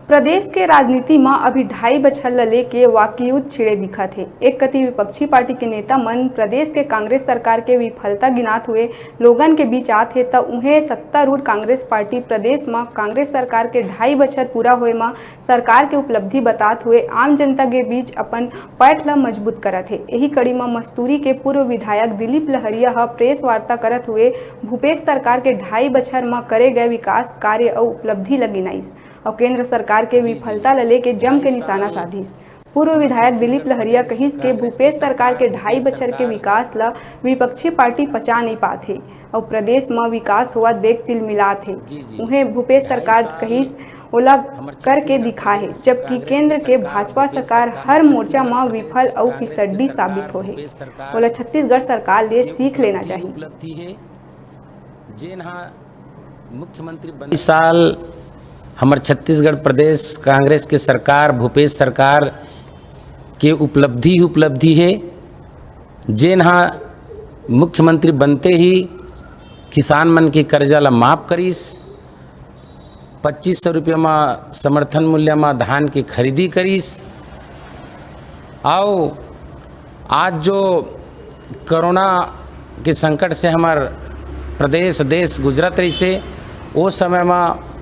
प्रदेश के राजनीति में अभी 2.5 बछर ल लेके वाकयुद्ध छिड़े दिखत है। एक कति विपक्षी पार्टी के नेता मन प्रदेश के कांग्रेस सरकार के विफलता गिनात हुए लोगन के बीच आत है, तो उन्हें सत्तारूढ़ कांग्रेस पार्टी प्रदेश में कांग्रेस सरकार के 2.5 बछर पूरा होए में सरकार के उपलब्धि बतात हुए आम जनता के बीच अपन पैठ ल मजबूत करत है। यही कड़ी में मस्तूरी के पूर्व विधायक दिलीप लहरिया प्रेस वार्ता करत हुए भूपेश सरकार के 2.5 बछर में करे गए विकास कार्य और उपलब्धि ल गिनाइस और केंद्र सरकार के विफलता ल लेके जम के निशाना साधिस। पूर्व विधायक दिलीप लहरिया कहिस के भूपेश सरकार के 2.5 बछर के विकास ला विपक्षी पार्टी पचा नहीं पाते और प्रदेश में विकास हुआ देख तिल मिलात है। उन्हें भूपेश सरकार कहिस ओला करके दिखा है, जबकि केंद्र के भाजपा सरकार हर मोर्चा में विफल और फिसड्डी साबित हो है। बोला छत्तीसगढ़ सरकार लिए सीख लेना चाहिए। मुख्यमंत्री साल हमारे छत्तीसगढ़ प्रदेश कांग्रेस के सरकार भूपेश सरकार के उपलब्धि है। जेन हाँ मुख्यमंत्री बनते ही किसान मन के कर्जा ला माफ करीस, 2500 रुपये में समर्थन मूल्य में धान की खरीदी करीस। आओ आज जो कोरोना के संकट से हमार प्रदेश देश गुजरत रही से वो समय में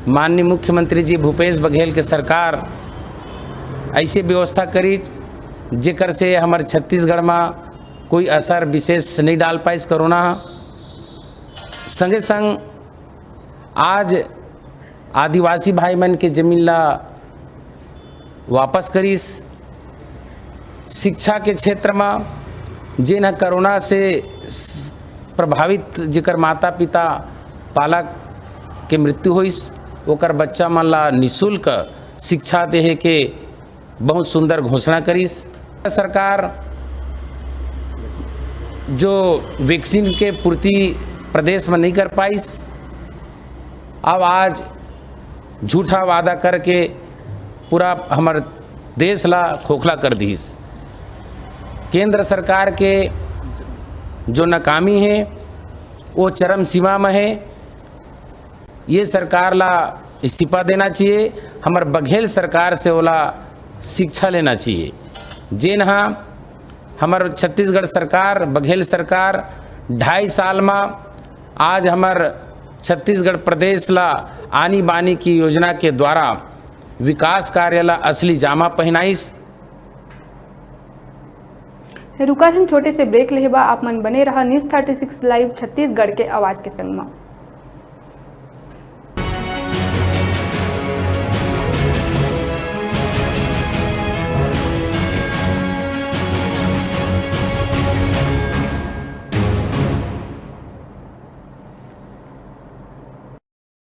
माननीय मुख्यमंत्री जी भूपेश बघेल के सरकार ऐसे व्यवस्था करी जेकर से हमारे छत्तीसगढ़ में कोई असर विशेष नहीं डाल पाइस कोरोना। संगे संग आज आदिवासी भाई मन के जमीन ला वापस करीस। शिक्षा के क्षेत्र में जिन कोरोना से प्रभावित जेकर माता पिता पालक के मृत्यु होइस ओकर बच्चा मन ला निःशुल्क शिक्षा देहे के बहुत सुंदर घोषणा करीस। सरकार जो वैक्सीन के पूर्ति प्रदेश में नहीं कर पाइस, अब आज झूठा वादा करके पूरा हमारे देश ला खोखला कर दीस। केंद्र सरकार के जो नाकामी है वो चरम सीमा में है। ये सरकार ला इस्तीफा देना चाहिए, हमारे बघेल सरकार से ओला शिक्षा लेना चाहिए। जेन हाँ हमारे छत्तीसगढ़ सरकार बघेल सरकार 2.5 साल में आज हमारे छत्तीसगढ़ प्रदेश ला आनी बानी की योजना के द्वारा विकास कार्य ला असली जामा पहनाइस। रुका हम छोटे से ब्रेक लेबा, आप मन बने रहा न्यूज़ 36 लाइव छत्तीसगढ़ के आवाज़ के संग में।